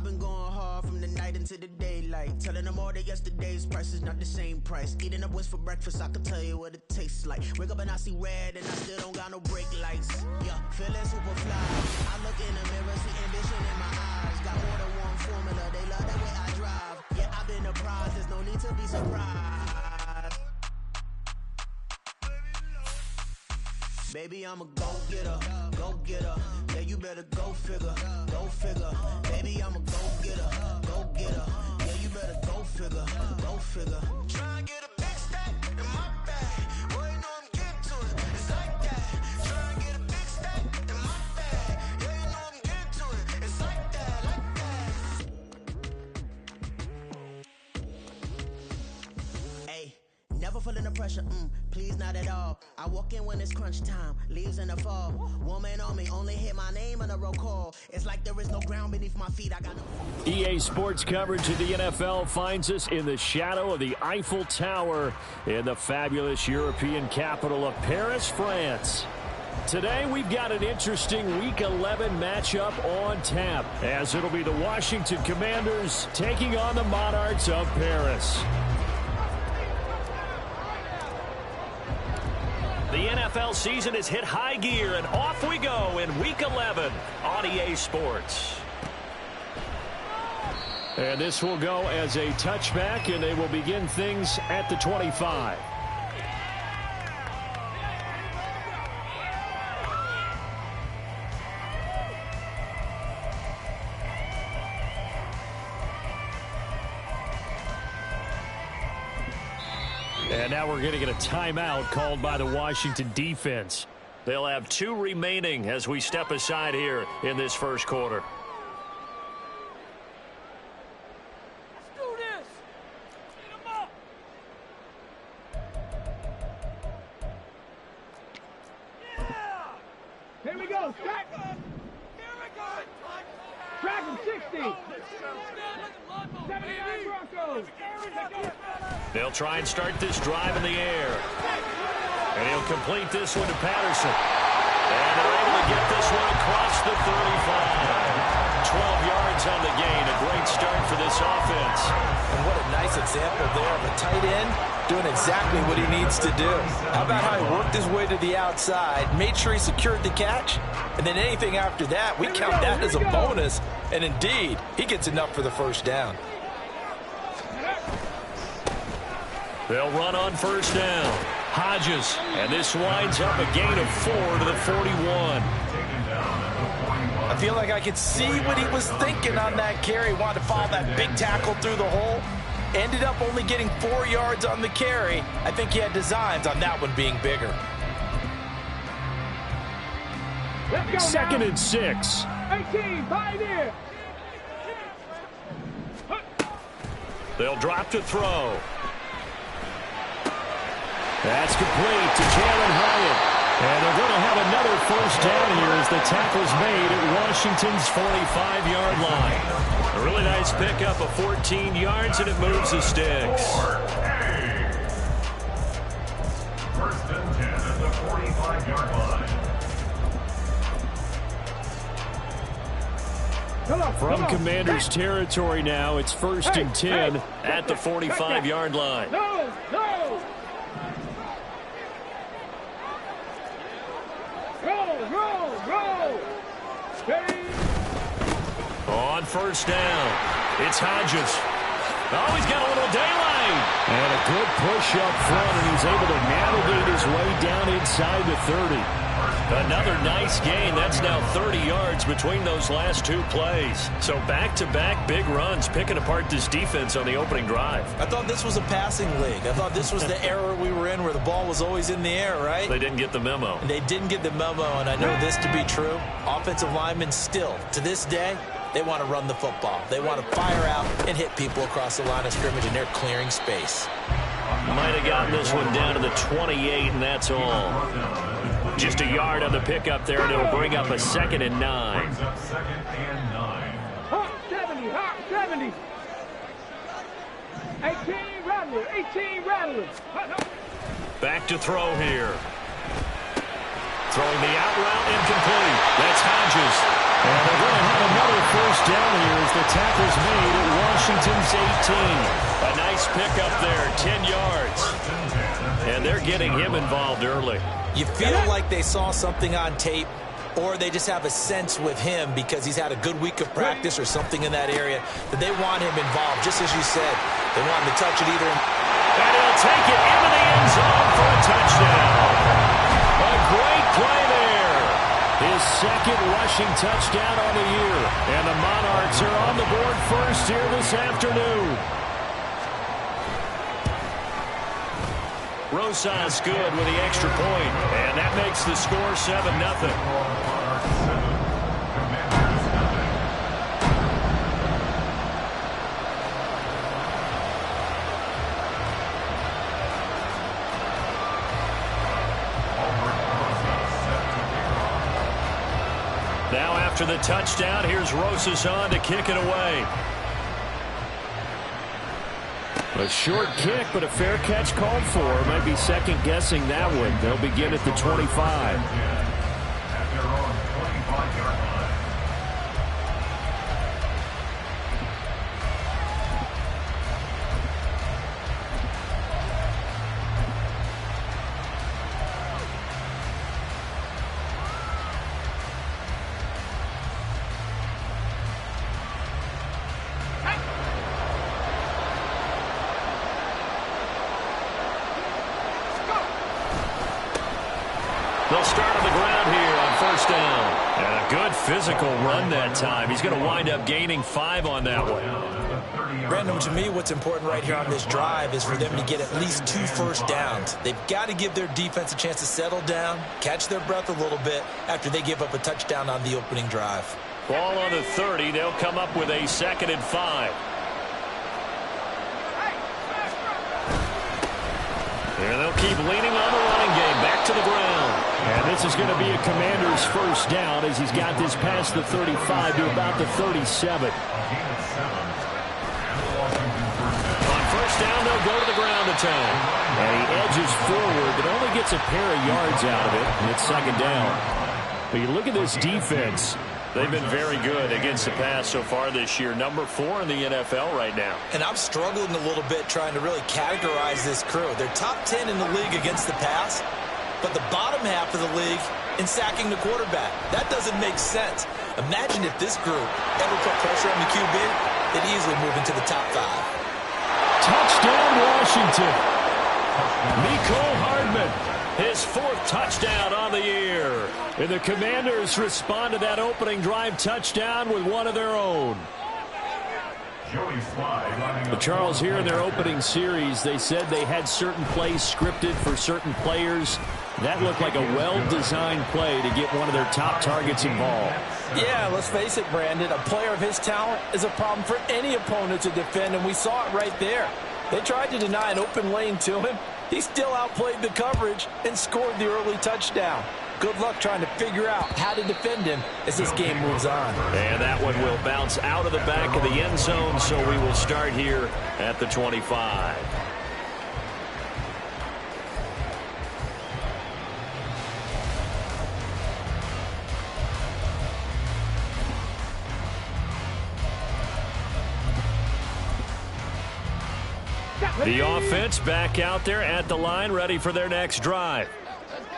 been going hard from the night into the daylight. Telling them all that yesterday's price is not the same price. Eating up what's for breakfast, I can tell you what it tastes like. Wake up and I see red and I still don't got no brake lights. Yeah, feeling super fly. I look in the mirror, see ambition in my eyes. Got more than one formula, they love the way I drive. Yeah, I've been a prize, there's no need to be surprised. Baby, I'm a go-getter, go-getter. Yeah, you better go figure, go figure. Baby, I'm a go-getter, go-getter. Yeah, you better go figure, go figure. Try and get a big stack in my bag. Boy, you know I'm getting to it, it's like that. Try and get a big stack in my bag. Yeah, you know I'm getting to it, it's like that, like that. Hey, never feeling the pressure, please not at all. I walk in when it's crunch time, leaves in the fall. Woman on me, only hit my name on a roll call. It's like there is no ground beneath my feet. I got no... EA Sports coverage of the NFL finds us in the shadow of the Eiffel Tower in the fabulous European capital of Paris, France. Today, we've got an interesting Week 11 matchup on tap, as it'll be the Washington Commanders taking on the Monarchs of Paris. The NFL season has hit high gear, and off we go in Week 11 on EA Sports. And this will go as a touchback, and they will begin things at the 25. And now we're going to get a timeout called by the Washington defense. They'll have 2 remaining as we step aside here in this first quarter. Let's do this. Get him up. Yeah. Here we go. Track. Here we go. Track him 60. 79 Broncos. They'll try and start this drive in the air. And he'll complete this one to Patterson. And they're able to get this one across the 35. 12 yards on the gain. A great start for this offense. And what a nice example there of a tight end doing exactly what he needs to do. How about how he worked his way to the outside, made sure he secured the catch, and then anything after that, we count that as a bonus. And indeed, he gets enough for the first down. They'll run on first down. Hodges, and this winds up a gain of 4 to the 41. I feel like I could see what he was thinking on that carry. Wanted to follow that big tackle through the hole. Ended up only getting 4 yards on the carry. I think he had designs on that one being bigger. Second and 6. 18, Pioneer. They'll drop to throw. That's complete to Jalen Hyatt. And they're going to have another first down here as the tackle's made at Washington's 45-yard line. A really nice pickup of 14 yards, and it moves the sticks. First and 10 at the 45-yard line. From Commanders territory now, it's first and 10 at the 45-yard line. No, no. Roll. On first down, it's Hodges. Oh, he's got a little daylight. And a good push up front, and he's able to navigate his way down inside the 30. Another nice gain. That's now 30 yards between those last 2 plays. So back-to-back big runs, picking apart this defense on the opening drive. I thought this was a passing league. I thought this was the era we were in where the ball was always in the air, right? They didn't get the memo. They didn't get the memo, and I know this to be true. Offensive linemen still, to this day, they want to run the football. They want to fire out and hit people across the line of scrimmage, and they're clearing space. Might have gotten this one down to the 28, and that's all. Just a yard on the pickup there, and it'll bring up a 2nd and 9. Hot 70. 18 Rattler. Back to throw here. Throwing the out route, incomplete. That's Hodges. And they're going to have another first down here as the the tackle's made at Washington's 18. A nice pickup there, 10 yards. And they're getting him involved early. You feel like they saw something on tape, or they just have a sense with him because he's had a good week of practice or something in that area that they want him involved, just as you said. They want him to touch it either. And he'll take it into the end zone for a touchdown. A great play there. His second rushing touchdown on the year. And the Monarchs are on the board first here this afternoon. Rosas good with the extra point, and that makes the score 7-0. Now after the touchdown, here's Rosas on to kick it away. A short kick, but a fair catch called for. Might be second-guessing that one. They'll begin at the 25. At their own 25-yard line. They'll start on the ground here on first down. And a good physical run that time. He's going to wind up gaining 5 on that one. Brandon, to me, what's important right here on this drive is for them to get at least 2 first downs. They've got to give their defense a chance to settle down, catch their breath a little bit after they give up a touchdown on the opening drive. Ball on the 30. They'll come up with a 2nd and 5. And they'll keep leaning on the running game. Back to the ground. And this is going to be a Commander's first down as he's got this past the 35 to about the 37. On first down, they'll go to the ground attack. And he edges forward, but only gets a pair of yards out of it. And it's 2nd down. But you look at this defense. They've been very good against the pass so far this year. Number 4 in the NFL right now. And I'm struggling a little bit trying to really categorize this crew. They're top 10 in the league against the pass, but the bottom half of the league in sacking the quarterback. That doesn't make sense. Imagine if this group ever put pressure on the QB, they'd easily move into the top 5. Touchdown, Washington. Mecole Hardman, his 4th touchdown on the year. And the Commanders respond to that opening drive touchdown with one of their own. But Charles, here in their opening series, they said they had certain plays scripted for certain players. That looked like a well-designed play to get one of their top targets involved. Yeah, let's face it, Brandon. A player of his talent is a problem for any opponent to defend, and we saw it right there. They tried to deny an open lane to him. He still outplayed the coverage and scored the early touchdown. Good luck trying to figure out how to defend him as this game moves on. And that one will bounce out of the back of the end zone, so we will start here at the 25. The offense back out there at the line, ready for their next drive.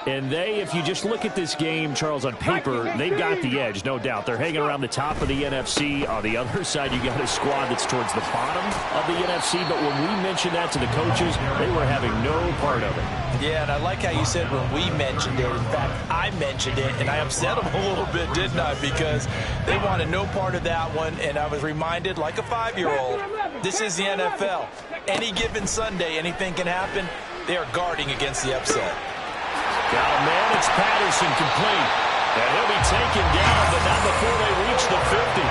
And they, if you just look at this game, Charles, on paper, they've got the edge, no doubt. They're hanging around the top of the NFC. On the other side, you got a squad that's towards the bottom of the NFC. But when we mentioned that to the coaches, they were having no part of it. Yeah, and I like how you said when we mentioned it. In fact, I mentioned it, and I upset them a little bit, didn't I? Because they wanted no part of that one, and I was reminded, like a 5-year-old, this is the NFL. Any given Sunday, anything can happen. They are guarding against the upset. Got a man, it's Patterson complete. And he'll be taken down, but not before they reach the 50.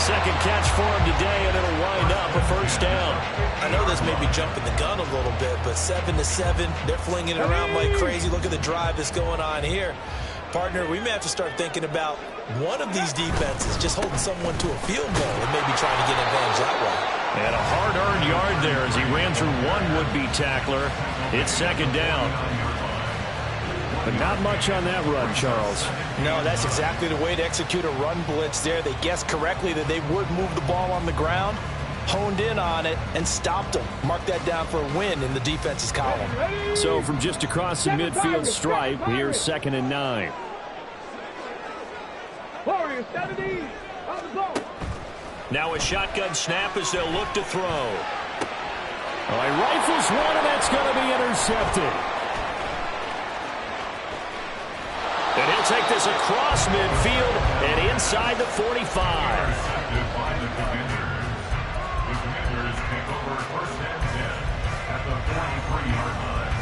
Second catch for him today, and it'll wind up a first down. I know this may be jumping the gun a little bit, but 7-7, they're flinging it around like crazy. Look at the drive that's going on here. Partner, we may have to start thinking about one of these defenses just holding someone to a field goal and maybe trying to get an advantage that way. And a hard-earned yard there as he ran through one would-be tackler. It's 2nd down. But not much on that run, Charles. No, that's exactly the way to execute a run blitz there. They guessed correctly that they would move the ball on the ground, honed in on it, and stopped them. Mark that down for a win in the defense's column. So from just across the midfield stripe, here's 2nd and 9. Warriors 70 on the ball. Now a shotgun snap as they'll look to throw. All right, rifles one, and that's going to be intercepted. And he'll take this across midfield and inside the 45. Intercepted by the Commanders. The Commanders take over 1st and 10 at the 43-yard line.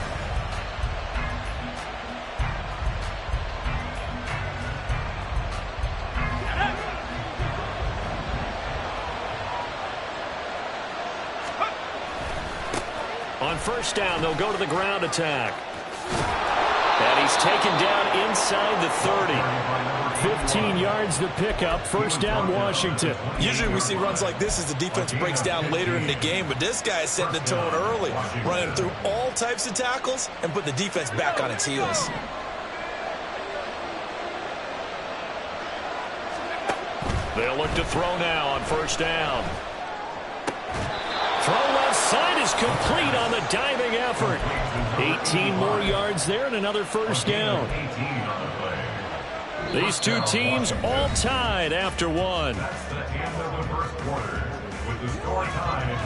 On 1st down, they'll go to the ground attack. And he's taken down inside the 30. 15 yards the pickup. 1st down, Washington. Usually we see runs like this as the defense breaks down later in the game, but this guy is setting the tone early, running through all types of tackles and put the defense back on its heels. They'll look to throw now on 1st down. Throw left side is complete on the diving effort. 18 more yards there and another 1st down. These two teams all tied after one. That's the end of the 1st quarter with the score tied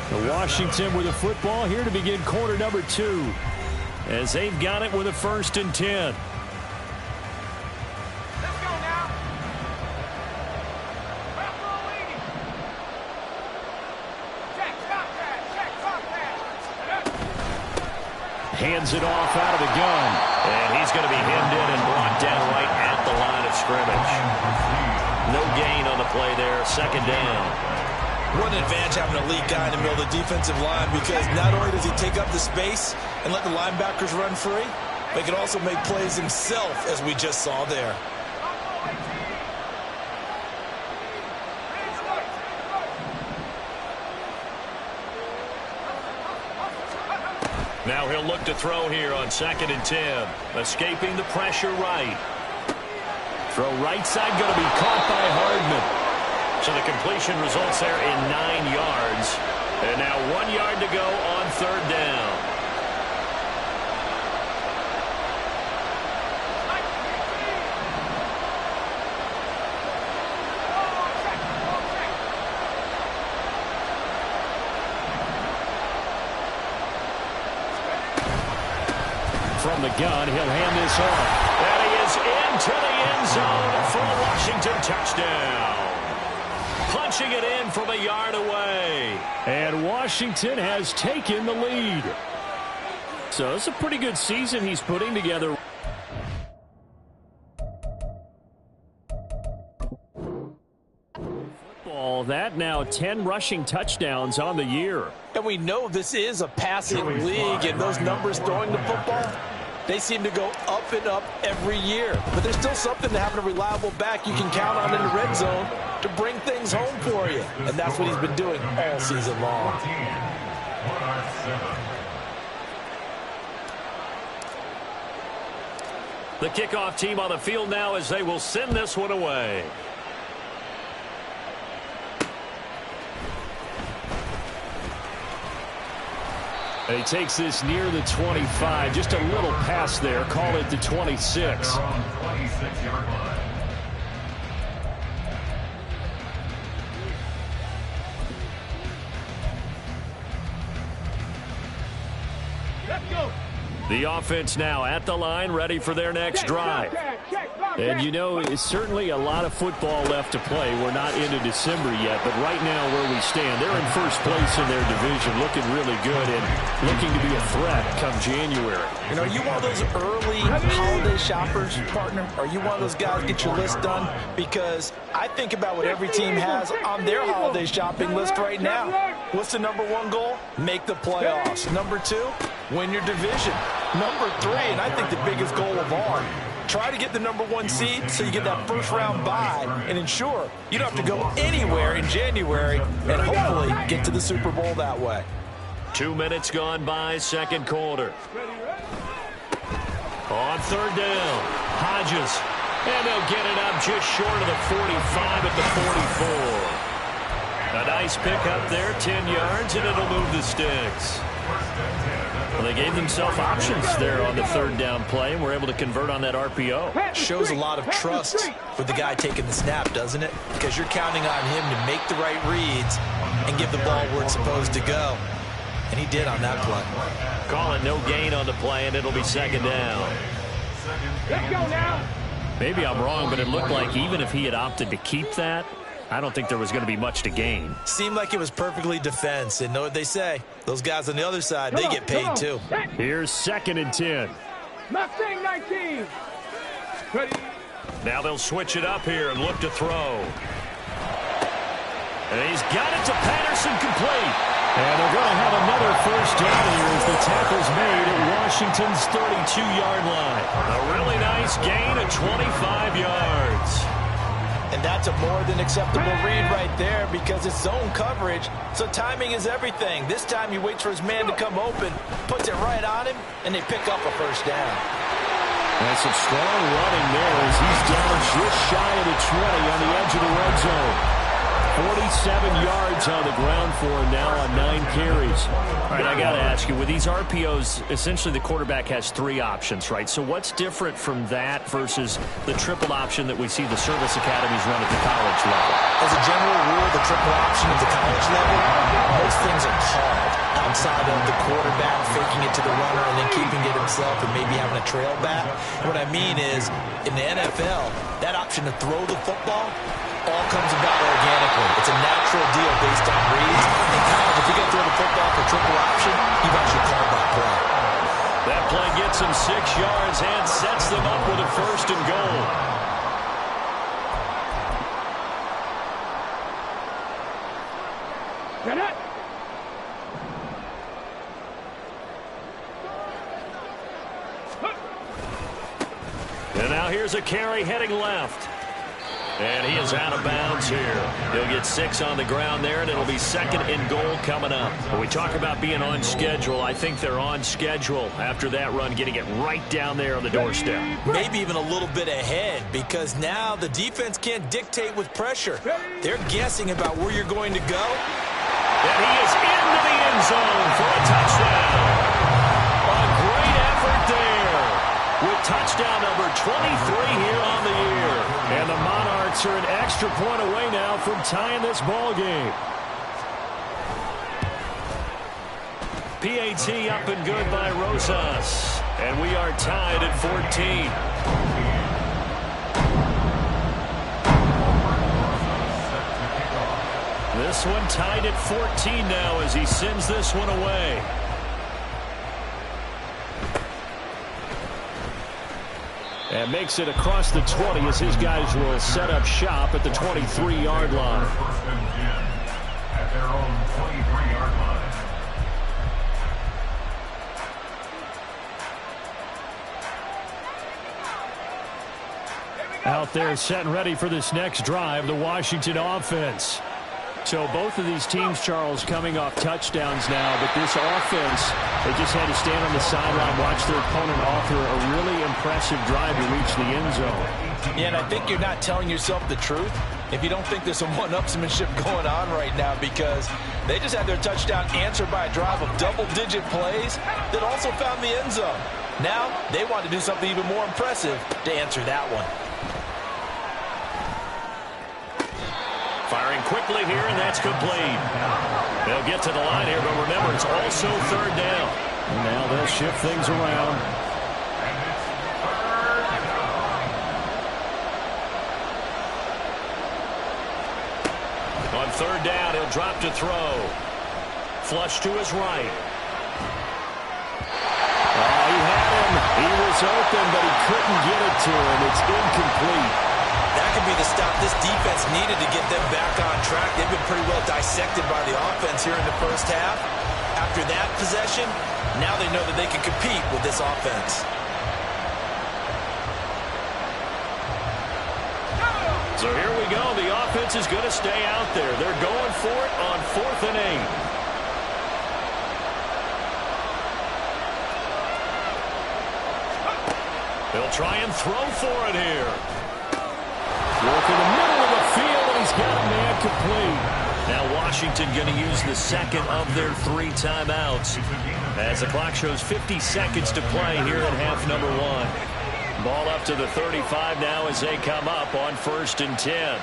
7. The Washington with the football here to begin quarter number 2 as they've got it with a 1st and 10. Hands it off out of the gun. And he's going to be hemmed in and brought down right at the line of scrimmage. No gain on the play there. 2nd down. What an advantage having a lead guy in the middle of the defensive line, because not only does he take up the space and let the linebackers run free, but he can also make plays himself, as we just saw there. Now he'll look to throw here on 2nd and 10. Escaping the pressure right. Throw right side going to be caught by Hardman. So the completion results there in 9 yards. And now 1 yard to go on 3rd down. From the gun, he'll hand this off. And he is into the end zone for a Washington touchdown. Punching it in from a yard away. And Washington has taken the lead. So it's a pretty good season he's putting together. Football, that now 10 rushing touchdowns on the year. And we know this is a passing league, and those numbers throwing the football, they seem to go up and up every year. But there's still something to having a reliable back you can count on in the red zone to bring things home for you. And that's what he's been doing all season long. The kickoff team on the field now as they will send this one away. He takes this near the 25. Just a little pass there. Call it the 26. Let's go. The offense now at the line, ready for their next drive. And you know, it's certainly a lot of football left to play. We're not into December yet, but right now where we stand, they're in first place in their division, looking really good and looking to be a threat come January. You know, are you one of those early holiday shoppers, partner? Are you one of those guys get your list done? Because I think about what every team has on their holiday shopping list right now. What's the #1 goal? Make the playoffs. #2, win your division. #3, and I think the biggest goal of all, try to get the #1 seed so you get that first-round bye and ensure you don't have to go anywhere in January and hopefully get to the Super Bowl that way. 2 minutes gone by, second quarter. On third down, Hodges. And they'll get it up just short of the 45 at the 44. A nice pickup there, 10 yards, and it'll move the sticks. Well, they gave themselves options there on the third down play, and were able to convert on that RPO. Shows a lot of trust with the guy taking the snap, doesn't it? Because you're counting on him to make the right reads and give the ball where it's supposed to go. And he did on that play. Call it no gain on the play, and it'll be second down. Let's go now. Maybe I'm wrong, but it looked like even if he had opted to keep that, I don't think there was going to be much to gain. Seemed like it was perfectly defense. And know what they say? Those guys on the other side, they get paid too. Here's 2nd and 10. Mustang 19. Ready. Now they'll switch it up here and look to throw. And he's got it to Patterson, complete. And they're going to have another first down here as the tackle's made at Washington's 32-yard line. A really nice gain of 25 yards. And that's a more than acceptable read right there because it's zone coverage, so timing is everything. This time he waits for his man to come open, puts it right on him, and they pick up a first down. And some strong running there as he's down just shy of the 20 on the edge of the red zone. 47 yards on the ground for him now on 9 carries. All right, I got to ask you, with these RPOs, essentially the quarterback has 3 options, right? So what's different from that versus the triple option that we see the service academies run at the college level? As a general rule, the triple option at the college level, most things are called outside of the quarterback faking it to the runner and then keeping it himself and maybe having a trail back. What I mean is, in the NFL, that option to throw the football all comes about organically. It's a natural deal based on reads. And college, if you get through the football for triple option, you've actually called that play. That play gets them 6 yards and sets them up with a first and goal. Get it. And now here's a carry heading left. And he is out of bounds here. He'll get 6 on the ground there, and it'll be 2nd and goal coming up. When we talk about being on schedule, I think they're on schedule after that run, getting it right down there on the doorstep. Maybe even a little bit ahead, because now the defense can't dictate with pressure. They're guessing about where you're going to go. And he is into the end zone for a touchdown. A great effort there with touchdown number 23 here on the year. And the Monarchs are an extra point away now from tying this ball game. PAT up and good by Rosas. And we are tied at 14. This one tied at 14 now as he sends this one away. And makes it across the 20 as his guys will set up shop at the 23-yard line. First and 10 at their own 23-yard line. Out there setting ready for this next drive, the Washington offense. So both of these teams, Charles, coming off touchdowns now, but this offense, they just had to stand on the sideline, watch their opponent author a really impressive drive to reach the end zone. Yeah, and I think you're not telling yourself the truth if you don't think there's some one-upsmanship going on right now, because they just had their touchdown answered by a drive of double-digit plays that also found the end zone. Now they want to do something even more impressive to answer that one. Firing quickly here, and that's complete. They'll get to the line here, but remember, it's also third down. And now they'll shift things around. On third down, he'll drop to throw. Flush to his right. Oh, he had him. He was open, but he couldn't get it to him. It's incomplete. That could be the stop this defense needed to get them back on track. They've been pretty well dissected by the offense here in the first half. After that possession, now they know that they can compete with this offense. So here we go. The offense is going to stay out there. They're going for it on 4th and 8. He'll try and throw for it here. Work in the middle of the field, and he's got a man complete. Now Washington going to use the second of their 3 timeouts as the clock shows 50 seconds to play here in half number 1. Ball up to the 35 now as they come up on 1st and 10.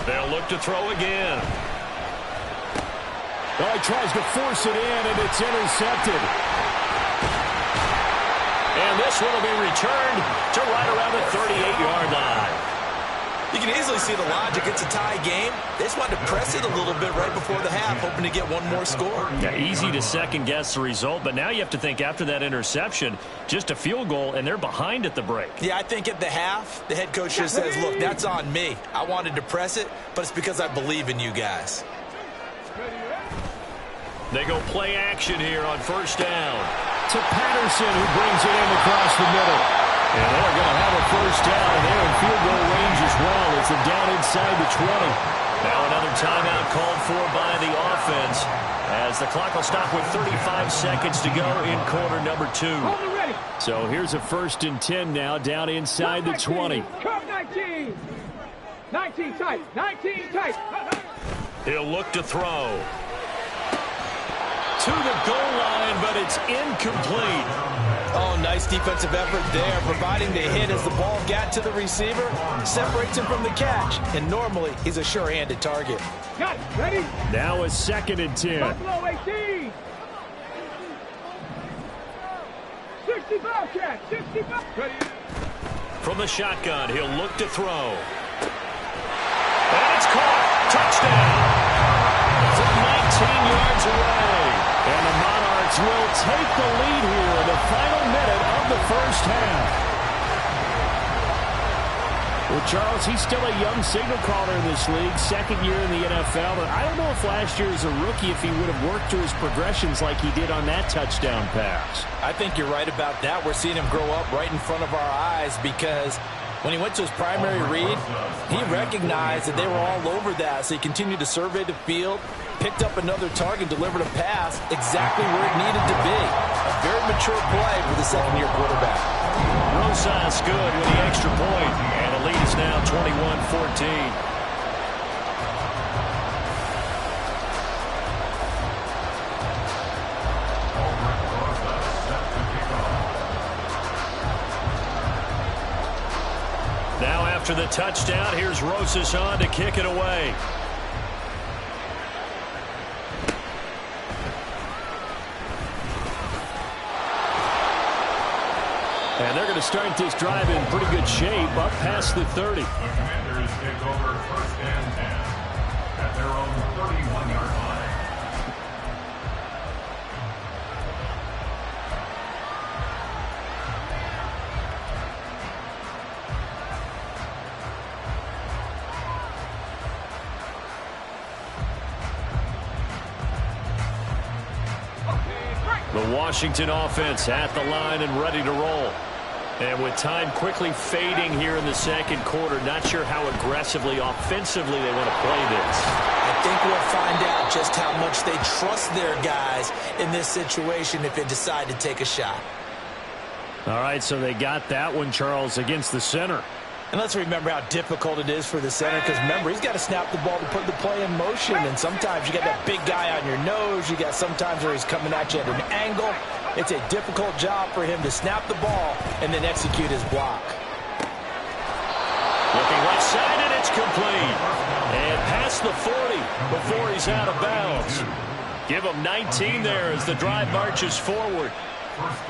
They'll look to throw again. Well, he tries to force it in, and it's intercepted. And this one will be returned to right around the 38-yard line. You can easily see the logic. It's a tie game. They just wanted to press it a little bit right before the half, hoping to get one more score. Yeah, easy to second-guess the result, but now you have to think after that interception, just a field goal, and they're behind at the break. Yeah, I think at the half, the head coach just says, look, that's on me. I wanted to press it, but it's because I believe in you guys. They go play action here on 1st down. To Patterson, who brings it in across the middle. And they're going to have a 1st down. They're in field goal range as well as they're down inside the 20. Now another timeout called for by the offense as the clock will stop with 35 seconds to go in quarter number 2. So here's a 1st and 10 now down inside the 20. Come 19. 19 tight. 19 tight. He'll look to throw. To the goal line, but it's incomplete. Oh, nice defensive effort there, providing the hit as the ball got to the receiver, separates him from the catch, and normally he's a sure-handed target. Got it. Ready? Now a 2nd and 10. Buffalo 18. 65 catch. 65. Ready? From the shotgun, he'll look to throw. And it's caught. Touchdown. It's 19 yards away. And the Monarchs will take the lead here in the final minute of the 1st half. Well, Charles, he's still a young signal caller in this league, 2nd year in the NFL. But I don't know if last year as a rookie if he would have worked through his progressions like he did on that touchdown pass. I think you're right about that. We're seeing him grow up right in front of our eyes because when he went to his primary read, he recognized that they were all over that. So he continued to survey the field, picked up another target, delivered a pass exactly where it needed to be. A very mature play for the 2nd-year quarterback. Rosas good with the extra point, and the lead is now 21-14. Now after the touchdown, here's Rosas on to kick it away. And they're going to start this drive in pretty good shape up past the 30. The Commanders take over 1st and 10 at their own 31-yard line. The Washington offense at the line and ready to roll. And with time quickly fading here in the 2nd quarter, not sure how aggressively, offensively they want to play this. I think we'll find out just how much they trust their guys in this situation if they decide to take a shot. All right, so they got that one, Charles, against the center. And let's remember how difficult it is for the center because, remember, he's got to snap the ball to put the play in motion. And sometimes you got that big guy on your nose. You got sometimes where he's coming at you at an angle. It's a difficult job for him to snap the ball and then execute his block. Looking left side, and it's complete. And past the 40 before he's out of bounds. Give him 19 there as the drive marches forward.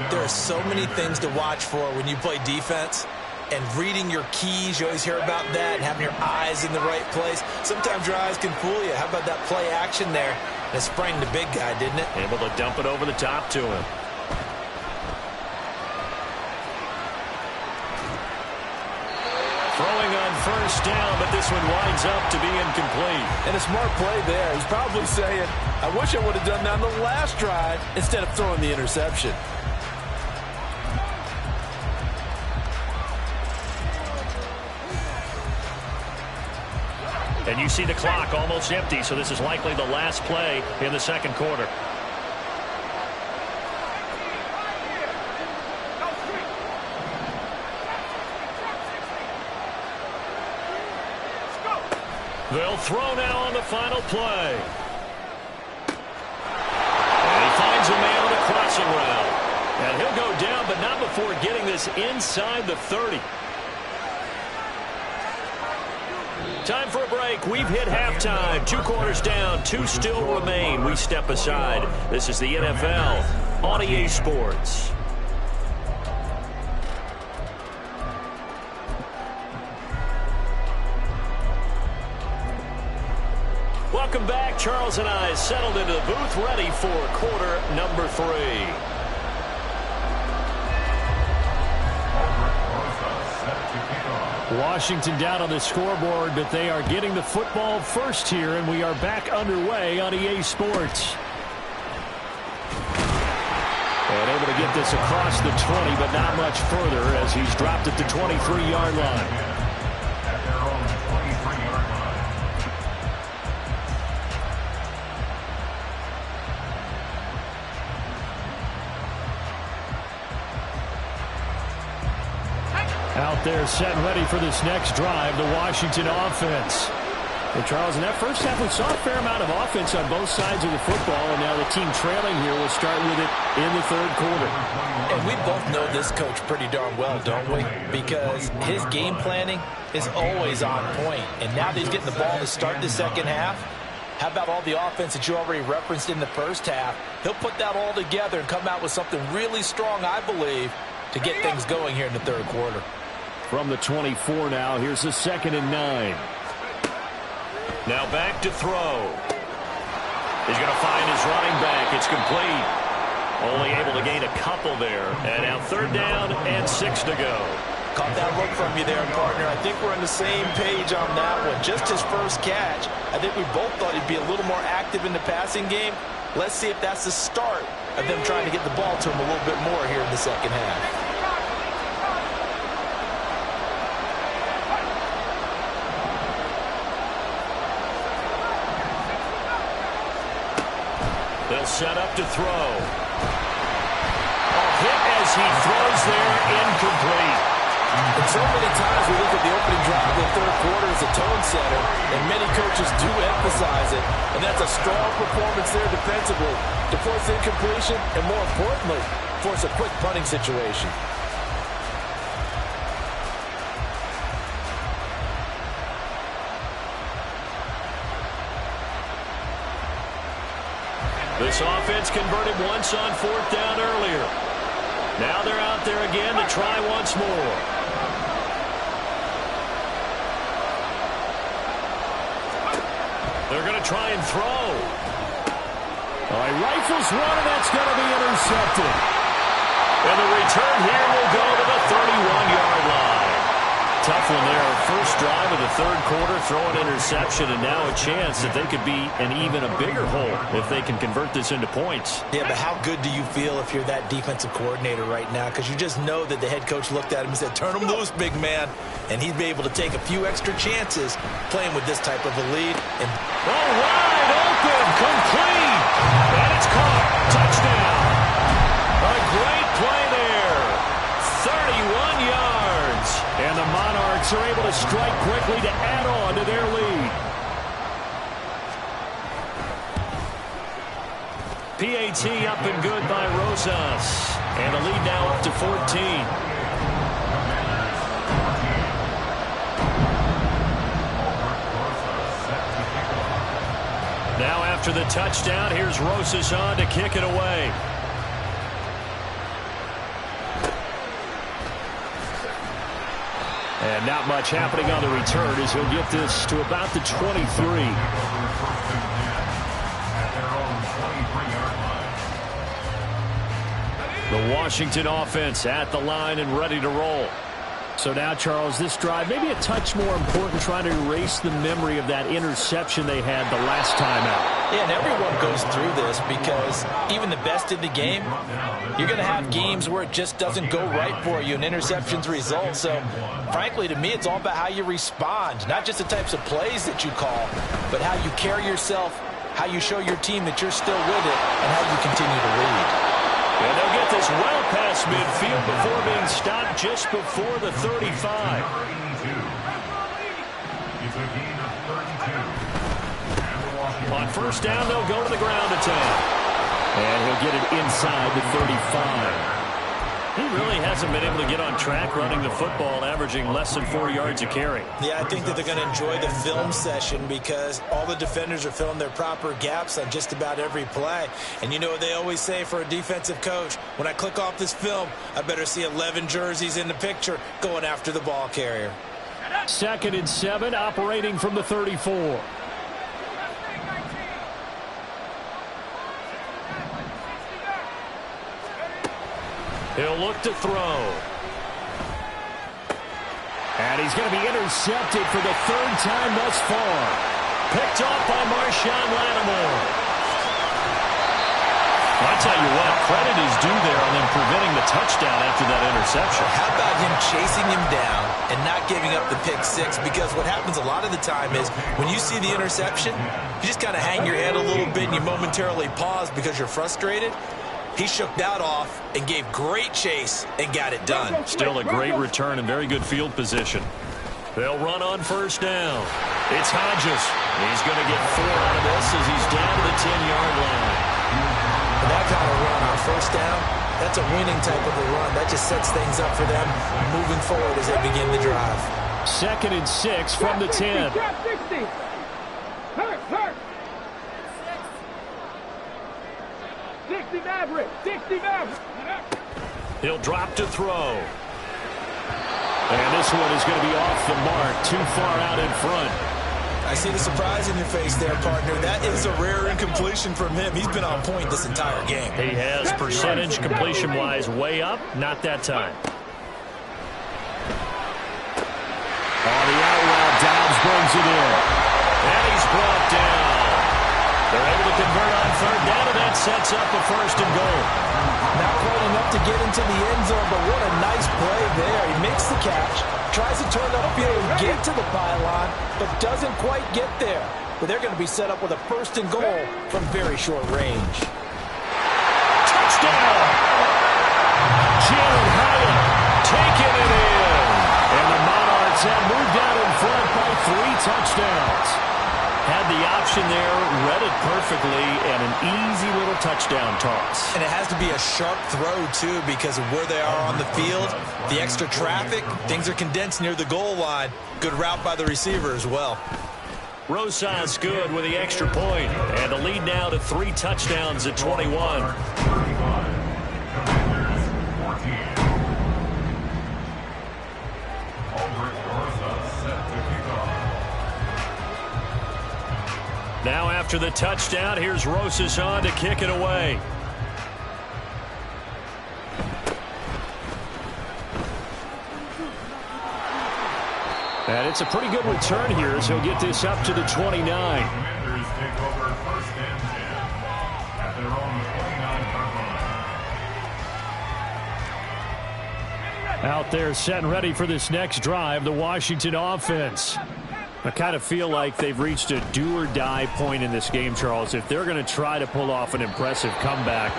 There are so many things to watch for when you play defense. And reading your keys, you always hear about that, and having your eyes in the right place. Sometimes your eyes can fool you. How about that play action there? And it sprang the big guy, didn't it? Able to dump it over the top to him. Throwing on 1st down, but this one winds up to be incomplete. And a smart play there. He's probably saying, I wish I would have done that on the last drive instead of throwing the interception. And you see the clock almost empty, so this is likely the last play in the second quarter. They'll throw now on the final play. And he finds a man on the crossing route. And he'll go down, but not before getting this inside the 30. Time for a break. We've hit halftime. 2 quarters down. 2 still remain. We step aside. This is the NFL on EA Sports. Welcome back. Charles and I settled into the booth, ready for quarter number 3. Washington down on the scoreboard, but they are getting the football first here, and we are back underway on EA Sports. And able to get this across the 20, but not much further as he's dropped at the 23-yard line. Out there set and ready for this next drive, the Washington offense. Well, Charles, in that first half, we saw a fair amount of offense on both sides of the football, and now the team trailing here will start with it in the third quarter. And we both know this coach pretty darn well, don't we? Because his game planning is always on point. And now that he's getting the ball to start the second half, how about all the offense that you already referenced in the first half? He'll put that all together and come out with something really strong, I believe, to get things going here in the third quarter. From the 24 now, here's the 2nd and 9. Now back to throw. He's going to find his running back. It's complete. Only able to gain a couple there. And now 3rd down and 6 to go. Caught that look from you there, partner. I think we're on the same page on that one. Just his first catch. I think we both thought he'd be a little more active in the passing game. Let's see if that's the start of them trying to get the ball to him a little bit more here in the second half. They'll set up to throw. A hit as he throws there, incomplete. And so many times we look at the opening drive of the third quarter as a tone setter, and many coaches do emphasize it. And that's a strong performance there defensively to force incompletion and, more importantly, force a quick punting situation. This offense converted once on 4th down earlier. Now they're out there again to try once more. They're going to try and throw. All right, rifles one, and that's going to be intercepted. And the return here will go to the 31-yard line. Tough one there. First drive of the third quarter, throw an interception, and now a chance that they could be in even a bigger hole if they can convert this into points. Yeah, but how good do you feel if you're that defensive coordinator right now? Because you just know that the head coach looked at him and said, turn him loose, big man. And he'd be able to take a few extra chances playing with this type of a lead. And wide open, complete. And it's caught. Touchdown. A great play there. 31 yards. And the Monarchs are able to strike quickly to add on to their lead. PAT up and good by Rosas. And the lead now up to 14. Now after the touchdown, here's Rosas on to kick it away. And not much happening on the return as he'll get this to about the 23. The Washington offense at the line and ready to roll. So now, Charles, this drive maybe a touch more important, trying to erase the memory of that interception they had the last time out. Yeah, and everyone goes through this because even the best in the game, you're going to have games where it just doesn't go right for you and interceptions result. So, frankly, to me, it's all about how you respond, not just the types of plays that you call, but how you carry yourself, how you show your team that you're still with it, and how you continue to lead. And they'll get this well past midfield before being stopped just before the 35. It's a gain of 32. On first down, they'll go to the ground attack. And he'll get it inside the 35. He really hasn't been able to get on track running the football, averaging less than 4 yards a carry. Yeah, I think that they're going to enjoy the film session because all the defenders are filling their proper gaps on just about every play. And you know what they always say for a defensive coach? When I click off this film, I better see 11 jerseys in the picture going after the ball carrier. 2nd and 7, operating from the 34. He'll look to throw. And he's going to be intercepted for the 3rd time thus far. Picked off by Marshawn Lattimore. Well, I tell you what, credit is due there on them preventing the touchdown after that interception. How about him chasing him down and not giving up the pick six? Because what happens a lot of the time is when you see the interception, you just kind of hang your head a little bit and you momentarily pause because you're frustrated. He shook that off and gave great chase and got it done. Still a great return and very good field position. They'll run on first down. It's Hodges. He's going to get 4 out of this as he's down to the 10-yard line. And that kind of run on first down, that's a winning type of a run. That just sets things up for them moving forward as they begin the drive. 2nd and 6 from the 10. 60. Hurt. 60 Maverick. He'll drop to throw. And this one is going to be off the mark, too far out in front. I see the surprise in your face there, partner. That is a rare incompletion from him. He's been on point this entire game. He has percentage completion-wise way up, not that time. On the out route, Dobbs brings it in. And he's brought down. They're able to convert on 3rd down, and that sets up a 1st and goal. Not quite enough to get into the end zone, but what a nice play there. He makes the catch, tries to turn upfield and get to the pylon, but doesn't quite get there. But they're going to be set up with a 1st and goal from very short range. Touchdown! Jalen Hyatt taking it in. And the Monarchs have moved out in front by 3 touchdowns. Had the option there, read it perfectly, and an easy little touchdown toss. And it has to be a sharp throw, too, because of where they are on the field, the extra traffic, things are condensed near the goal line. Good route by the receiver as well. Rosas good with the extra point, and the lead now to 3 touchdowns at 21. 35. Commanders 14. Albert Garza set to kick off. Now after the touchdown, here's Rosas on to kick it away. And it's a pretty good return here as he'll get this up to the 29. Commanders take over 1st and 10 at their own 29-yard line. Out there set and ready for this next drive, the Washington offense. I kind of feel like they've reached a do-or-die point in this game, Charles. If they're going to try to pull off an impressive comeback,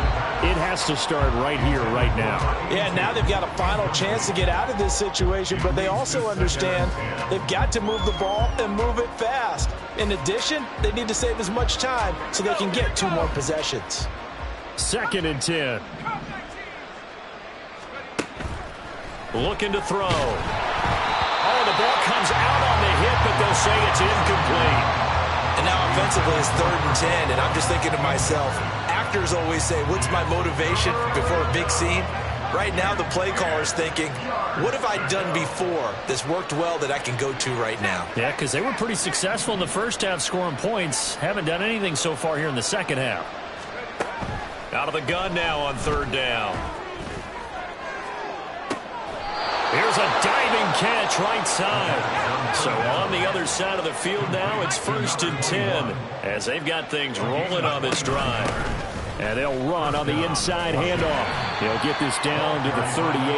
it has to start right here, right now. Yeah, now they've got a final chance to get out of this situation, but they also understand they've got to move the ball and move it fast. In addition, they need to save as much time so they can get 2 more possessions. 2nd and 10. Looking to throw. Oh, the ball comes out on the hit, but they'll say it's incomplete. And now offensively it's 3rd and 10, and I'm just thinking to myself, actors always say, what's my motivation before a big scene? Right now the play caller's thinking, what have I done before that's worked well that I can go to right now? Yeah, because they were pretty successful in the first half scoring points. Haven't done anything so far here in the second half. Out of the gun now on 3rd down. Here's a diving catch right side. So on the other side of the field now, it's 1st and 10 as they've got things rolling on this drive. And they'll run on the inside handoff. They'll get this down to the 38.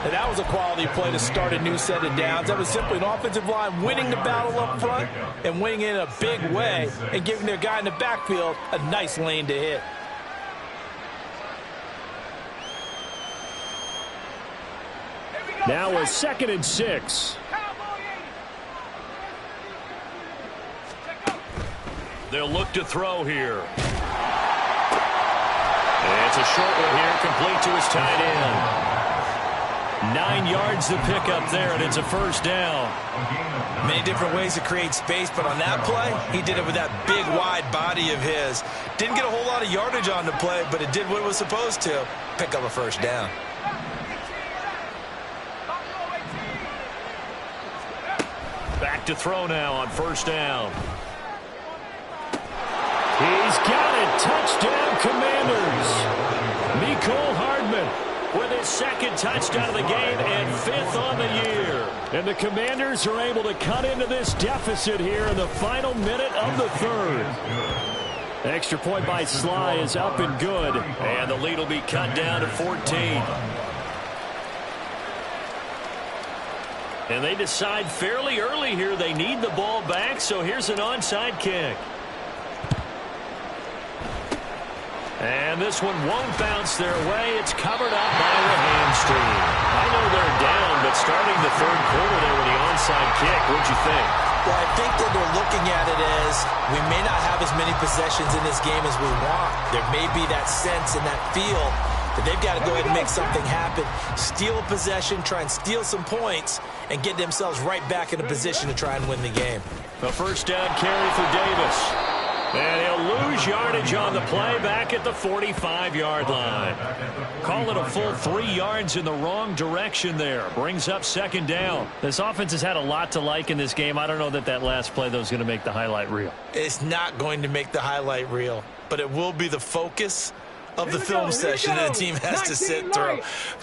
And that was a quality play to start a new set of downs. That was simply an offensive line winning the battle up front and winning in a big way and giving their guy in the backfield a nice lane to hit. Now a 2nd and 6. They'll look to throw here. And it's a short one here, complete to his tight end. 9 yards to pick up there, and it's a 1st down. Many different ways to create space, but on that play, he did it with that big, wide body of his. Didn't get a whole lot of yardage on the play, but it did what it was supposed to. Pick up a 1st down. Back to throw now on 1st down. He's got it. Touchdown, Commanders. Mecole Hardman with his 2nd touchdown of the game and 5th on the year. And the Commanders are able to cut into this deficit here in the final minute of the 3rd. Extra point by Sly is up and good. And the lead will be cut down to 14. And they decide fairly early here they need the ball back, so here's an onside kick. And this one won't bounce their way. It's covered up by the hamstring. I know they're down, but starting the 3rd quarter there with the onside kick, what'd you think? Well, I think that they're looking at it as we may not have as many possessions in this game as we want. There may be that sense and that feel that they've got to go ahead and make something happen. Steal a possession, try and steal some points, and get themselves right back in a position to try and win the game. The 1st down carry for Davis. And he'll lose yardage on the play back at the 45-yard line. Call it a full 3 yards in the wrong direction there. Brings up 2nd down. This offense has had a lot to like in this game. I don't know that that last play, though, is going to make the highlight reel. It's not going to make the highlight reel, but it will be the focus of the film session that the team has to sit through.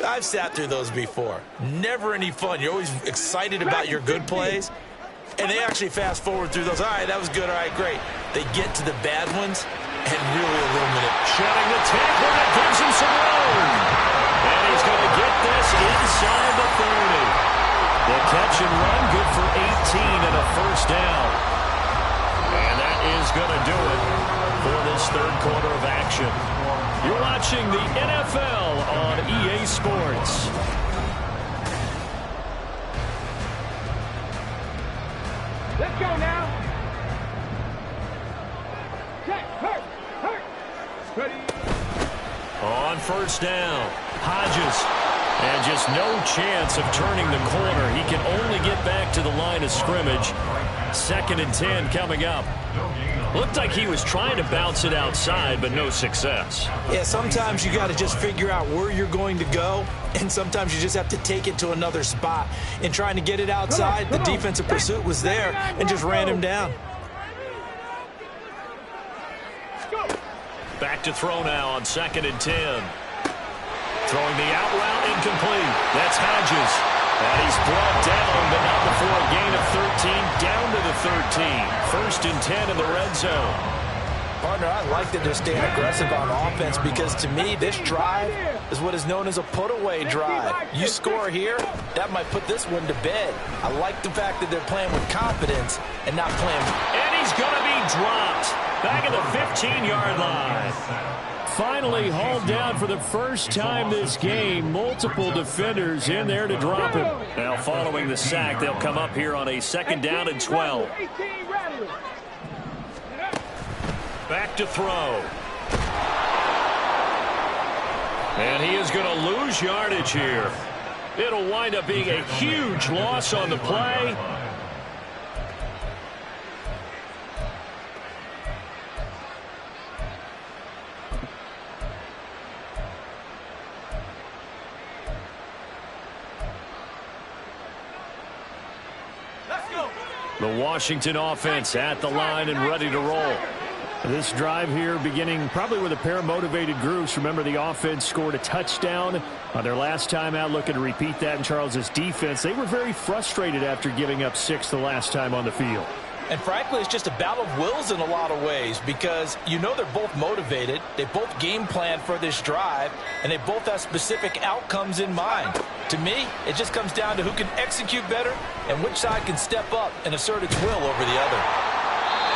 I've sat through those before. Never any fun. You're always excited about your good plays. And they actually fast forward through those. All right, that was good. All right, great. They get to the bad ones and really illuminate. Shutting the tackle that gives him some room. And he's going to get this inside the 30. The catch and run, good for 18 and a 1st down. And that is going to do it for this 3rd quarter of action. You're watching the NFL on EA Sports. Let's go now. Check. Hurt. Ready. On 1st down, Hodges. And just no chance of turning the corner. He can only get back to the line of scrimmage. 2nd and 10 coming up. Looked like he was trying to bounce it outside, but no success. Yeah, sometimes you got to just figure out where you're going to go, and sometimes you just have to take it to another spot. In trying to get it outside, the defensive pursuit was there and just ran him down. Back to throw now on 2nd and 10. Throwing the out route incomplete. That's Hodges. And he's brought down, but not before a gain of 13, down to the 13. 1st and 10 in the red zone. Partner, I like that they're staying aggressive on offense because, to me, this drive is what is known as a put-away drive. You score here, that might put this one to bed. I like the fact that they're playing with confidence and not playing. And he's going to be dropped back at the 15-yard line. Finally hauled down for the 1st time this game. Multiple defenders in there to drop him. Now following the sack, they'll come up here on a 2nd down and 12. Back to throw. And he is going to lose yardage here. It'll wind up being a huge loss on the play. The Washington offense at the line and ready to roll. This drive here beginning probably with a pair of motivated groups. Remember, the offense scored a touchdown on their last time out, looking to repeat that in Charles's defense. They were very frustrated after giving up 6 the last time on the field. And frankly, it's just a battle of wills in a lot of ways because you know they're both motivated. They both game plan for this drive, and they both have specific outcomes in mind. To me, it just comes down to who can execute better and which side can step up and assert its will over the other.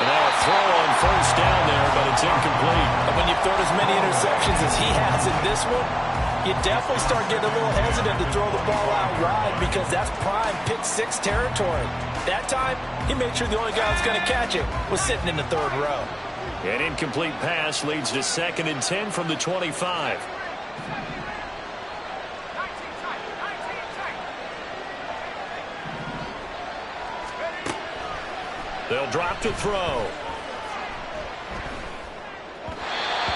And now a throw on first down there, but it's incomplete. And when you've thrown as many interceptions as he has in this one, you definitely start getting a little hesitant to throw the ball out wide because that's prime pick 6 territory. That time, he made sure the only guy who was going to catch it was sitting in the third row. An incomplete pass leads to 2nd and 10 from the 25. They'll drop to throw.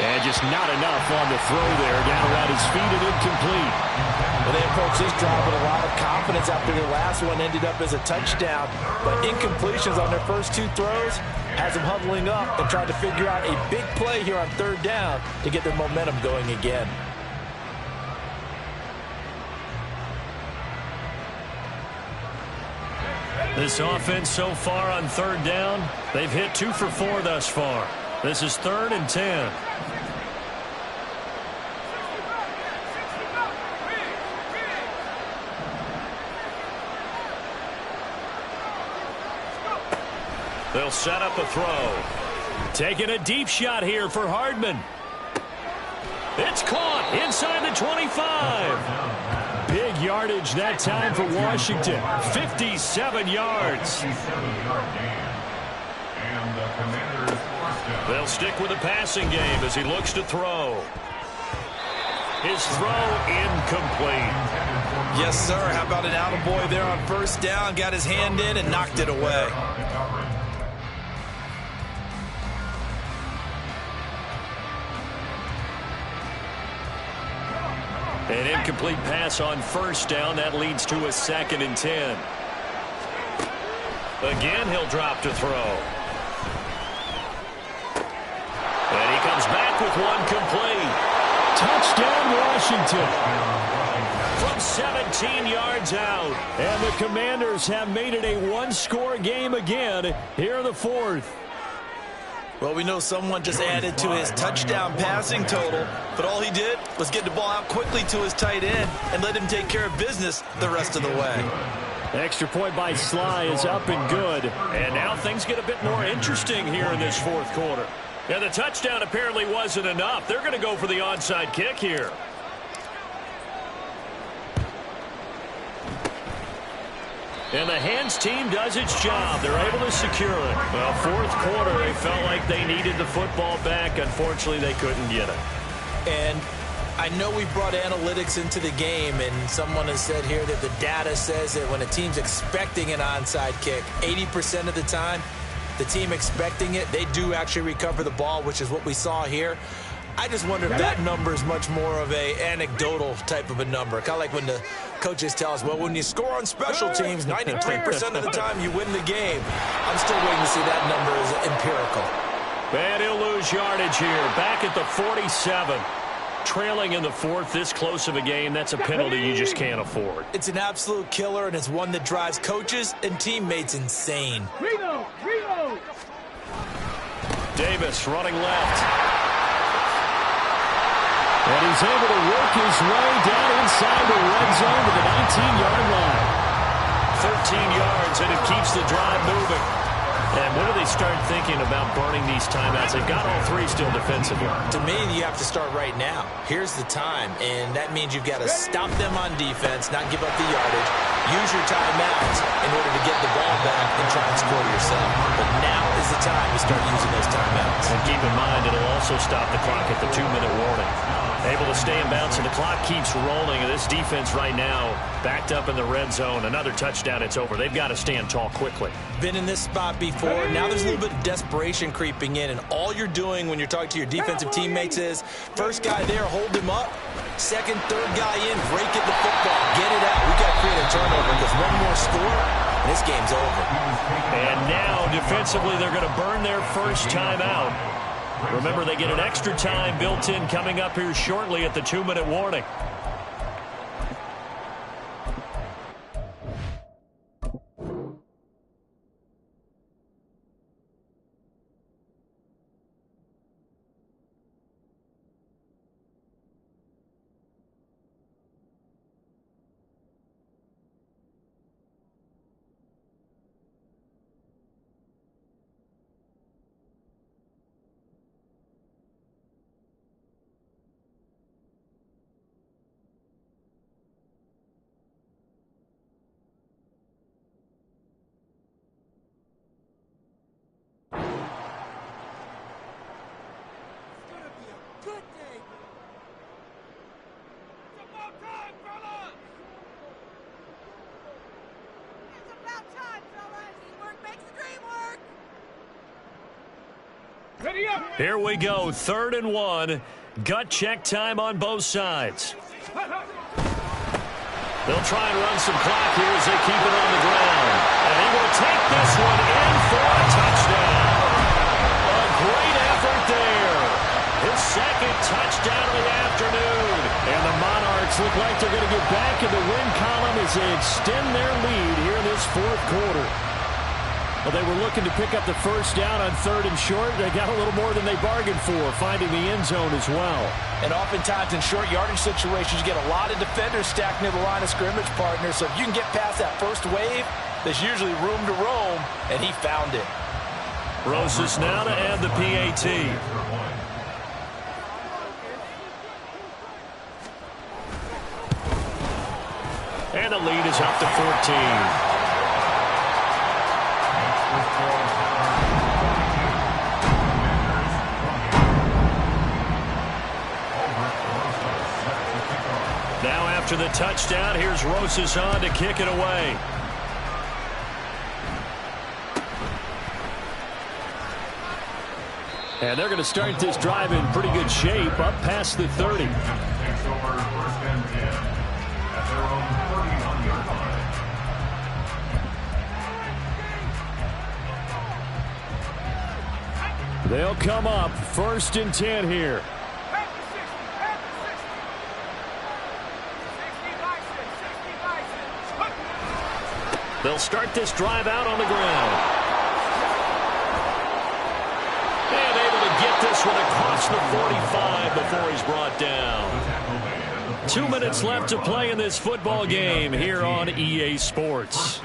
And just not enough on the throw there. Down around his feet and incomplete. Well, they approached this drive with a lot of confidence after the last one ended up as a touchdown. But incompletions on their first 2 throws has them huddling up and trying to figure out a big play here on 3rd down to get their momentum going again. This offense so far on 3rd down, they've hit 2 for 4 thus far. This is 3rd and 10. They'll set up a throw. Taking a deep shot here for Hardman. It's caught inside the 25. Big yardage that time for Washington. 57 yards. They'll stick with the passing game as he looks to throw. His throw incomplete. Yes, sir. How about an attaboy there on 1st down? Got his hand in and knocked it away. An incomplete pass on 1st down. That leads to a 2nd and 10. Again, he'll drop to throw. And he comes back with one complete. Touchdown, Washington. From 17 yards out. And the Commanders have made it a 1-score game again here in the 4th. Well, we know someone just added to his touchdown passing total, but all he did was get the ball out quickly to his tight end and let him take care of business the rest of the way. Extra point by Sly is up and good. And now things get a bit more interesting here in this 4th quarter. And the touchdown apparently wasn't enough. They're going to go for the onside kick here. And the hands team does its job. They're able to secure it. Well, 4th quarter, they felt like they needed the football back. Unfortunately, they couldn't get it. And I know we brought analytics into the game, and someone has said here that the data says that when a team's expecting an onside kick, 80% of the time, the team expecting it, they do actually recover the ball, which is what we saw here. I just wonder if that number is much more of a anecdotal type of a number. Kind of like when the coaches tell us, well, when you score on special teams, 93% of the time you win the game. I'm still waiting to see that number is empirical. And he'll lose yardage here. Back at the 47. Trailing in the 4th, this close of a game, that's a penalty you just can't afford. It's an absolute killer, and it's one that drives coaches and teammates insane. Reload! Reload! Davis running left. And he's able to work his way down inside the red zone to the 19-yard line. 13 yards, and it keeps the drive moving. And when do they start thinking about burning these timeouts? They've got all 3 still defensively. To me, you have to start right now. Here's the time, and that means you've got to stop them on defense, not give up the yardage, use your timeouts in order to get the ball back and try and score yourself. But now is the time to start using those timeouts. And keep in mind, it'll also stop the clock at the 2-minute warning. Able to stay in bounds, and the clock keeps rolling. And this defense right now backed up in the red zone. Another touchdown, it's over. They've got to stand tall quickly. Been in this spot before. Now there's a little bit of desperation creeping in, and all you're doing when you're talking to your defensive teammates is first guy there, hold him up. Second, third guy in, break it the football, get it out. We got to create a turnover because one more score, and this game's over. And now defensively, they're going to burn their first timeout. Remember, they get an extra time built in coming up here shortly at the 2-minute warning. Here we go, 3rd and 1. Gut check time on both sides. They'll try and run some clock here as they keep it on the ground. And he will take this one in for a touchdown. A great effort there. His 2nd touchdown of the afternoon. And the Monarchs look like they're going to get back in the win column as they extend their lead here in this 4th quarter. Well, they were looking to pick up the first down on 3rd and short. They got a little more than they bargained for, finding the end zone as well. And oftentimes in short yardage situations, you get a lot of defenders stacked near the line of scrimmage, partner. So if you can get past that first wave, there's usually room to roam, and he found it. Rosas now to add the PAT. And the lead is up to 14. Now after the touchdown, here's Rosas on to kick it away. And they're going to start this drive in pretty good shape, up past the 30. They'll come up 1st and 10 here. They'll start this drive out on the ground. And able to get this one across the 45 before he's brought down. 2 minutes left to play in this football game here on EA Sports.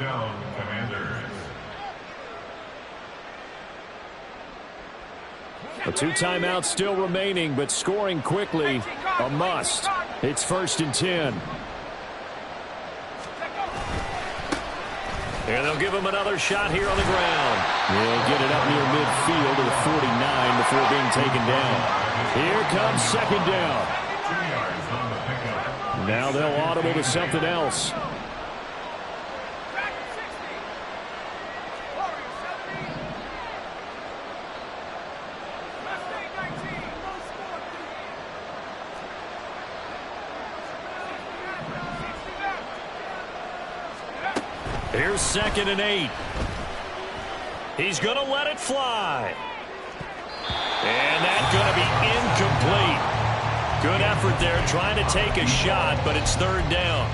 The 2 timeouts still remaining, but scoring quickly, a must. It's 1st and 10. And they'll give him another shot here on the ground. He'll get it up near midfield to the 49 before being taken down. Here comes 2nd down. Now they'll audible to something else. Here's 2nd and 8. He's going to let it fly. And that's going to be incomplete. Good effort there trying to take a shot, but it's 3rd down.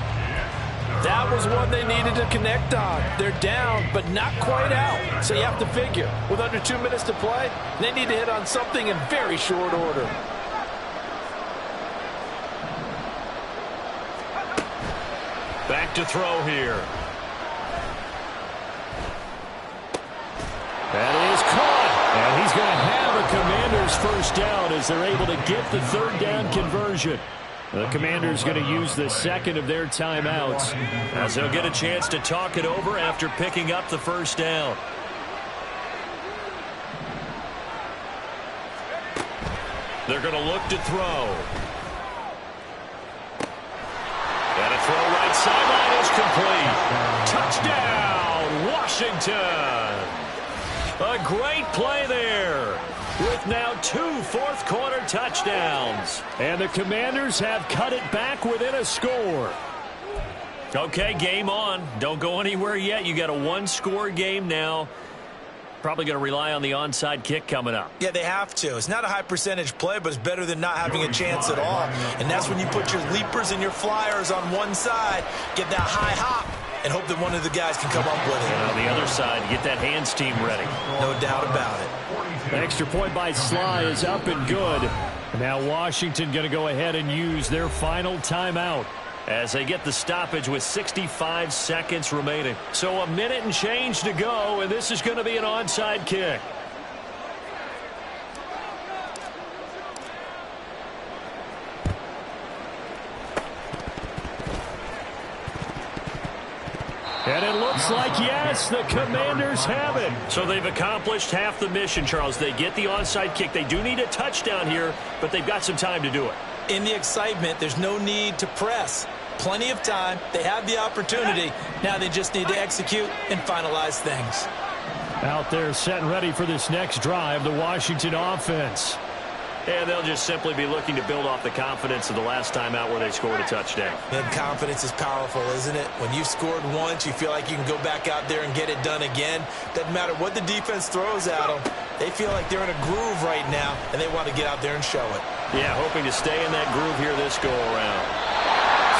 That was one they needed to connect on. They're down, but not quite out. So you have to figure, with under 2 minutes to play, they need to hit on something in very short order. Back to throw here. That is caught. And he's going to have a Commanders first down as they're able to get the 3rd down conversion. The Commanders going to use the 2nd of their timeouts as they'll get a chance to talk it over after picking up the first down. They're going to look to throw. And a throw right sideline is complete. Touchdown, Washington. A great play there with now 2 fourth-quarter touchdowns. And the Commanders have cut it back within a score. Okay, game on. Don't go anywhere yet. You got a 1-score game now. Probably going to rely on the onside kick coming up. Yeah, they have to. It's not a high percentage play, but it's better than not having a chance at all. And that's when you put your leapers and your flyers on one side, get that high hop, and hope that one of the guys can come up with it. And on the other side, get that hands team ready. No doubt about it. The extra point by Sly is up and good. Now Washington going to go ahead and use their final timeout as they get the stoppage with 65 seconds remaining. So a minute and change to go, and this is going to be an onside kick. And it looks like, yes, the Commanders have it. So they've accomplished half the mission, Charles. They get the onside kick. They do need a touchdown here, but they've got some time to do it. In the excitement, there's no need to press. Plenty of time. They have the opportunity. Now they just need to execute and finalize things. Out there set and ready for this next drive, the Washington offense. And they'll just simply be looking to build off the confidence of the last time out where they scored a touchdown. And confidence is powerful, isn't it? When you've scored once, you feel like you can go back out there and get it done again. Doesn't matter what the defense throws at them. They feel like they're in a groove right now, and they want to get out there and show it. Yeah, hoping to stay in that groove here this go-around.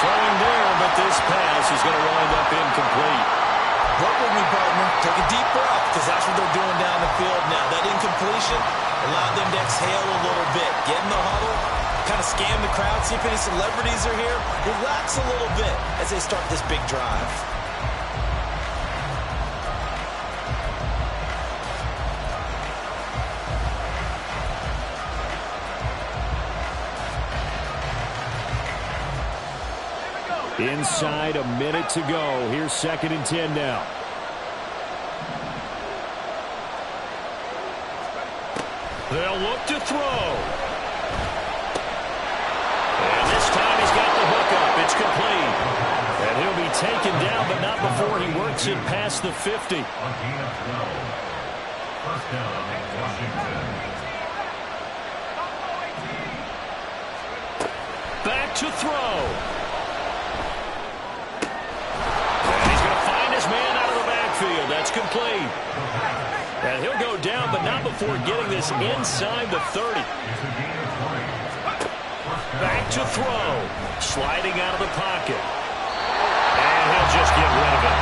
Throwing there, but this pass is going to wind up incomplete. Work with me, partner. Take a deep breath, because that's what they're doing down the field now. That incompletion allowed them to exhale a little bit. Get in the huddle, kind of scan the crowd, see if any celebrities are here. Relax a little bit as they start this big drive. Inside a minute to go. Here's 2nd and 10 now. They'll look to throw. And this time he's got the hook up. It's complete. And he'll be taken down, but not before he works it past the 50. First down, Washington. Back to throw. Man out of the backfield. That's complete. And he'll go down, but not before getting this inside the 30. Back to throw. Sliding out of the pocket. And he'll just get rid of it.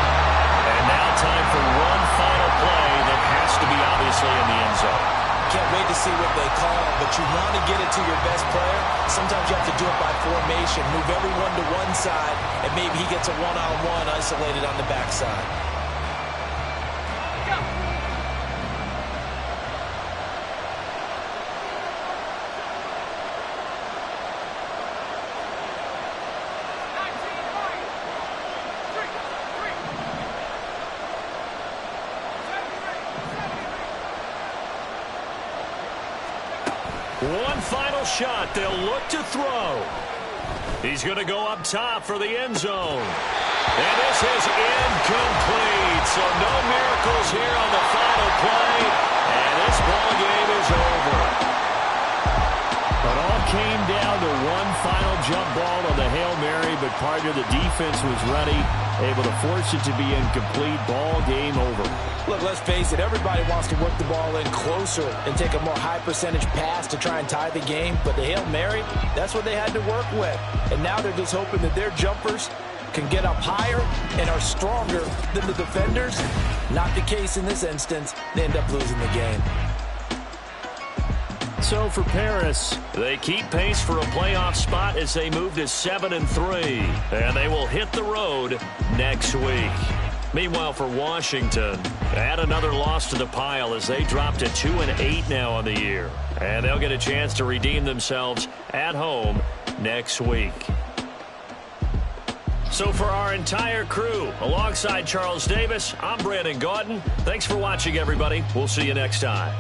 And now time for one final play that has to be obviously in the end zone. Can't wait to see what they call, but you want to get it to your best player. Sometimes you have to do it by formation. Move everyone to one side, and maybe he gets a one-on-one isolated on the backside. One final shot. They'll look to throw. He's going to go up top for the end zone. And this is incomplete. So no miracles here on the final play. And this ball game is over. It all came down to one final jump ball on the Hail Mary, but partner, the defense was ready, able to force it to be incomplete. Ball game over. Look, let's face it, everybody wants to work the ball in closer and take a more high percentage pass to try and tie the game. But the Hail Mary, that's what they had to work with. And now they're just hoping that their jumpers can get up higher and are stronger than the defenders. Not the case in this instance. They end up losing the game. So for Paris, they keep pace for a playoff spot as they move to 7-3. And they will hit the road next week. Meanwhile, for Washington, add another loss to the pile as they drop to 2-8 now on the year. And they'll get a chance to redeem themselves at home next week. So for our entire crew, alongside Charles Davis, I'm Brandon Gaudin. Thanks for watching, everybody. We'll see you next time.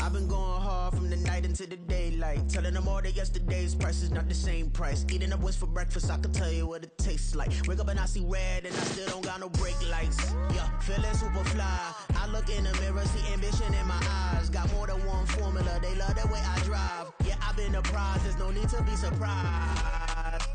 I've been going hard from the night into the daylight. like. Telling them all that yesterday's price is not the same price. Eating up what's for breakfast, I can tell you what it tastes like. Wake up and I see red and I still don't got no brake lights. Yeah, feeling super fly. I look in the mirror, see ambition in my eyes. Got more than one formula, they love the way I drive. Yeah, I've been a prize, there's no need to be surprised.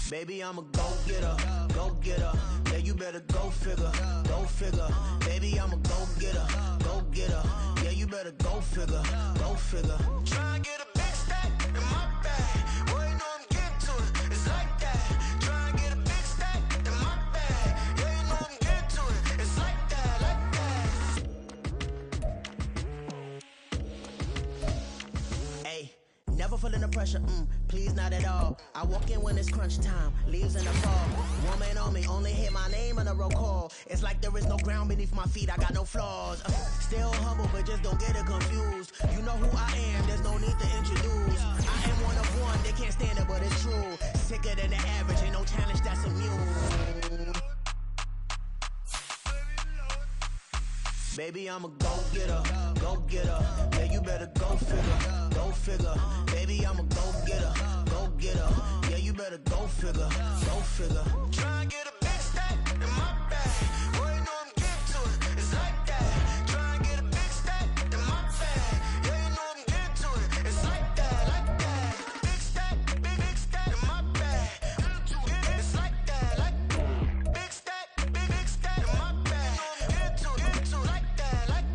Baby, I'm a go-getter, go-getter. Yeah, you better go figure, go figure. Baby, I'm a go-getter, go-getter. Yeah, you better go figure, go figure. Try and get a big stack in my bag. Boy, you know I'm getting to it, it's like that. Try and get a big stack in my bag. Yeah, you know I'm getting to it, it's like that, like that. Hey. Never feeling the pressure, please not at all. I walk in when it's crunch time, leaves in the fall. Woman on me, only hit my name on a roll call. It's like there is no ground beneath my feet, I got no flaws. Still humble, but just don't get it confused. You know who I am, there's no need to introduce. I am one of one, they can't stand it, but it's true. Sicker than the average, ain't no challenge that's immune. Baby, I'm a go-getter, go-getter. Yeah, you better go figure, go figure. Baby, I'm a go-getter, go-getter. Yeah, you better go figure, go figure. Try and get a big stack in my bag. Boy, you know I'm getting to it, it's like that. Try and get a big stack in my bag. Yeah, you know I'm getting to it, it's like that, like that. Big stack in my bag. It's like that, like big stack in my bag. I'm getting to it, like that, like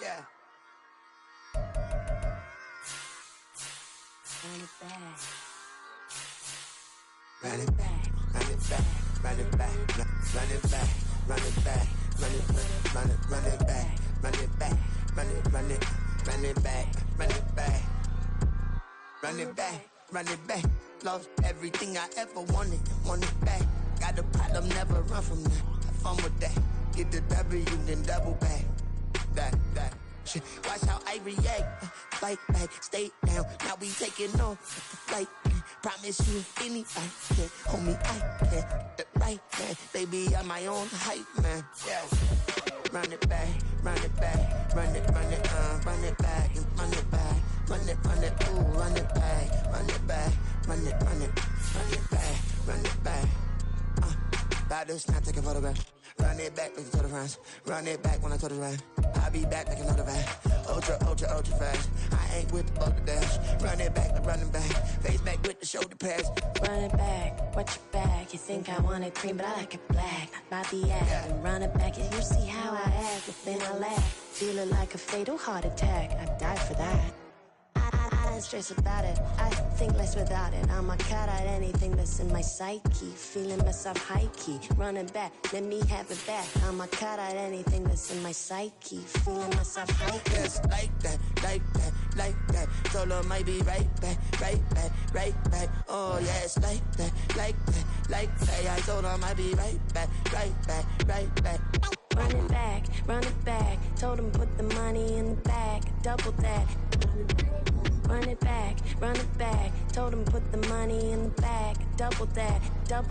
yeah. Run it back, run it back, run it back, run it back, run it back, run it back, run it back, run it back, run it back, run it back, run it back. Lost everything I ever wanted it back. Got a problem, never run from that. Have fun with that. Get the W, then double back. That shit. Watch how I react. Fight back, stay down. Now we taking off the flight. Promise you anything, can hold me, I can. The right man, baby, I'm my own hype man. Yeah. Run it back, run it back, run it back, and run it back, run it, ooh, run it back, run it back, run it back, run it back. About to snap, take a photograph. Run it back, like a total friends. Run it back when I told it right. I'll be back like another van. Ultra fast. I ain't with the bucket dash. Run it back, running back. Face back with the shoulder pads. Run it back, watch your back. You think I want it cream, but I like it black. About the act, and run it back. And you see how I act, but then I laugh. Feeling like a fatal heart attack. I'd die for that. I don't stress about it. I think less without it. I'ma cut out anything that's in my psyche. Feeling myself high-key. Running back, let me have it back. I'ma cut out anything that's in my psyche. Feeling myself high-key. Yes, like that, like that, like that. Solo might be right back, right back, right back. Oh, yes, like that, like that, like that. I told her I might be right back, right back, right back. Run it back, run it back. Told him put the money in the bag. Double that. Run it back, run it back. Told him put the money in the bag. Double that, double.